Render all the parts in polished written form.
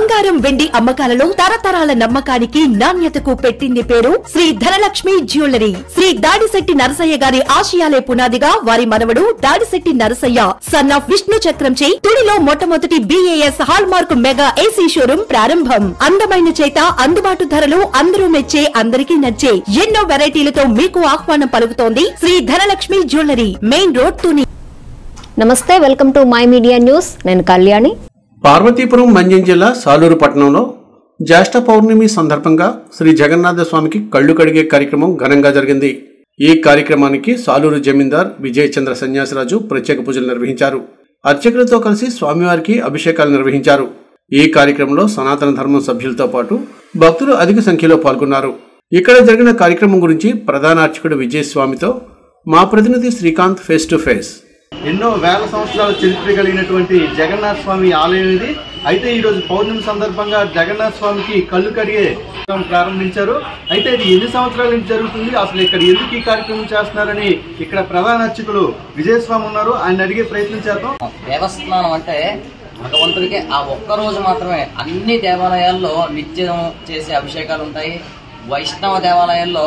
బంగారం వెండి అమ్మకాలలో తరతరాల నమ్మకానికి నాణ్యతకు పెట్టింది పేరు శ్రీ ధనలక్ష్మి జ్యువెలరీ. శ్రీ దాడిశెట్టి నరసయ్య గారి ఆశయాలే పునాదిగా వారి మనవడు దాడిశెట్టి నరసయ్య సన్ ఆఫ్ విష్ణు చక్రంచే తుడిలో మొట్టమొదటి BAS hall mark mega AC showroom ప్రారంభం. అందమైన చేత అందుబాటు ధరలు అందరూ మెచ్చే అందరికీ నచ్చే ఎన్నో వెరైటీలతో మీకు ఆహ్వానం పలుకుతోంది Shri Dhanalakshmi jewellery, main road Tuni. నమస్తే, welcome to my media news. నేను కళ్యాణి. పార్వతీపురం మండ్యం జిల్లా సాలూరు పట్టణంలో జ్యేష్ఠ పౌర్ణమి సందర్భంగా శ్రీ జగన్నాథ స్వామికి కళ్లు కడిగే కార్యక్రమం ఘనంగా జరిగింది. ఈ కార్యక్రమానికి సాలూరు జమీందార్ విజయచంద్ర సన్యాసరాజు ప్రత్యేక పూజలు నిర్వహించారు. అర్చకులతో కలిసి స్వామివారికి అభిషేకాలు నిర్వహించారు. ఈ కార్యక్రమంలో సనాతన ధర్మం సభ్యులతో పాటు భక్తులు అధిక సంఖ్యలో పాల్గొన్నారు. ఇక్కడ జరిగిన కార్యక్రమం గురించి ప్రధాన అర్చకుడు విజయస్వామితో మా ప్రతినిధి శ్రీకాంత్ ఫేస్ టు ఫేస్. ఎన్నో వేల సంవత్సరాల చరిత్ర కలిగినటువంటి జగన్నాథ స్వామి ఆలయం ఇది. అయితే ఈరోజు పౌర్ణమి సందర్భంగా జగన్నాథ స్వామికి కళ్ళు కడిగే ప్రారంభించారు. అయితే ఇది ఎన్ని సంవత్సరాల నుంచి జరుగుతుంది, అసలు ఇక్కడ ఎందుకు ఈ కార్యక్రమం చేస్తున్నారని ఇక్కడ ప్రధాన అర్చకులు విజయస్వామి ఉన్నారు. ఆయన అడిగే ప్రయత్నం చేద్దాం. దేవస్థానం అంటే భగవంతుడికి ఆ ఒక్కరోజు మాత్రమే. అన్ని దేవాలయాల్లో నిత్యం చేసే అభిషేకాలు ఉంటాయి. వైష్ణవ దేవాలయాల్లో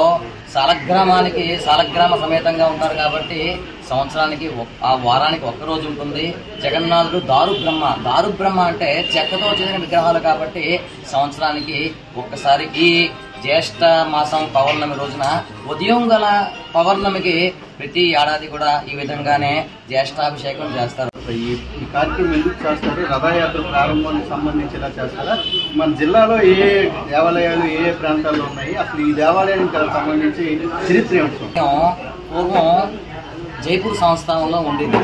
సాలగ్రామ సమేతంగా ఉంటారు కాబట్టి సంవత్సరానికి ఆ వారానికి ఒక్కరోజు ఉంటుంది. జగన్నాథుడు దారుబ్రహ్మ అంటే చెక్కతో చేసిన విగ్రహాలు కాబట్టి సంవత్సరానికి ఒక్కసారి ఈ జ్యేష్ఠ మాసం పౌర్ణమి రోజున ఉదయం గల పౌర్ణమికి ప్రతి ఏడాది కూడా ఈ విధంగానే జ్యేష్ఠాభిషేకం చేస్తారు. ఈ కార్యక్రమం ఎందుకు చేస్తారు? రథయాత్ర ప్రారంభానికి సంబంధించి ఎలా చేస్తారా? మన జిల్లాలో ఏ దేవాలయాలు ఏ ప్రాంతాల్లో ఉన్నాయి, అసలు ఈ దేవాలయానికి సంబంధించి చరిత్ర ఏమిటి? పూర్వం జైపూర్ సంస్థానంలో ఉండేది.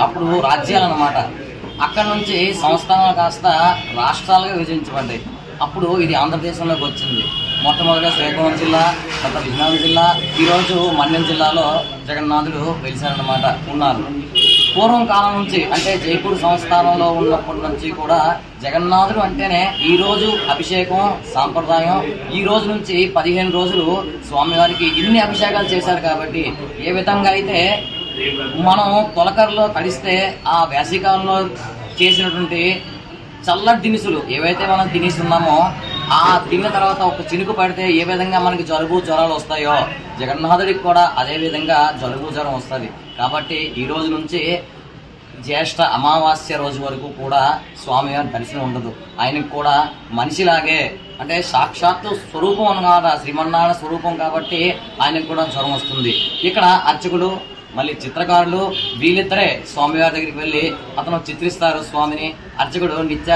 అప్పుడు రాజ్యాలు అన్నమాట. అక్కడ నుంచి సంస్థానాలు కాస్త రాష్ట్రాలుగా విభజించబడ్డాయి. అప్పుడు ఇది ఆంధ్రదేశంలోకి వచ్చింది. మొట్టమొదటిగా శ్రీకాకుళం జిల్లా, తర్వాత విజయనగరం జిల్లా, ఈరోజు మన్యం జిల్లాలో జగన్నాథుడు వెలిసారన్నమాట ఉన్నారు. పూర్వం కాలం నుంచి అంటే జైపూర్ సంస్థానంలో ఉన్నప్పటి నుంచి కూడా జగన్నాథుడు అంటేనే ఈ రోజు అభిషేకం సాంప్రదాయం. ఈ రోజు నుంచి 15 రోజులు స్వామివారికి ఇన్ని అభిషేకాలు చేశారు కాబట్టి ఏ విధంగా అయితే మనం తొలకరలో తడిస్తే ఆ వేసవికాలంలో చేసినటువంటి చల్లటి దినుసులు ఏవైతే మనం తినేస్తున్నామో ఆ తిన్న తర్వాత ఒక చినుకు పడితే ఏ విధంగా మనకి జలుబు జ్వరాలు వస్తాయో జగన్నాథుడికి కూడా అదే విధంగా జలుబు జ్వరం వస్తుంది. కాబట్టి ఈ రోజు నుంచి జ్యేష్ఠ అమావాస్య రోజు వరకు కూడా స్వామివారి దర్శనం ఉండదు. ఆయనకు కూడా మనిషిలాగే అంటే సాక్షాత్తు స్వరూపం అన్నమాట, శ్రీమన్నారాయణ స్వరూపం కాబట్టి ఆయనకు కూడా జ్వరం వస్తుంది. ఇక్కడ అర్చకులు మళ్ళీ చిత్రకారులు వీళ్ళిద్దరే స్వామివారి దగ్గరికి వెళ్ళి అతను చిత్రిస్తారు స్వామిని. అర్చకుడు నిత్య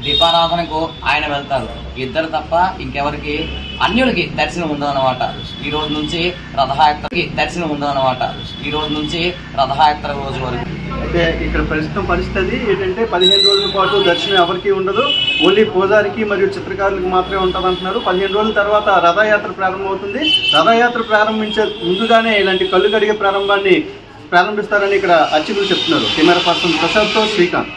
దీపారాధనకు ఆయన వెళ్తారు. ఇద్దరు తప్ప ఇంకెవరికి అన్యులకి దర్శనం ఉండదన్నమాట. ఈ రోజు నుంచి రథయాత్రకి దర్శనం ఉండదన్నమాట. ఈ రోజు నుంచి రథయాత్ర రోజు వరకు. అయితే ఇక్కడ ప్రస్తుతం పరిస్థితి ఏంటంటే 15 రోజుల పాటు దర్శనం ఎవరికి ఉండదు. ఓన్లీ పూజారికి మరియు చిత్రకారులకు మాత్రమే ఉంటుంది అంటున్నారు. 15 రోజుల తర్వాత రథయాత్ర ప్రారంభమవుతుంది. రథయాత్ర ప్రారంభించే ముందుగానే ఇలాంటి కళ్ళు కడిగే ప్రారంభిస్తారని ఇక్కడ అర్చకులు చెప్తున్నారు. కెమెరా పర్సన్ ప్రసాద్తో శ్రీకాంత్.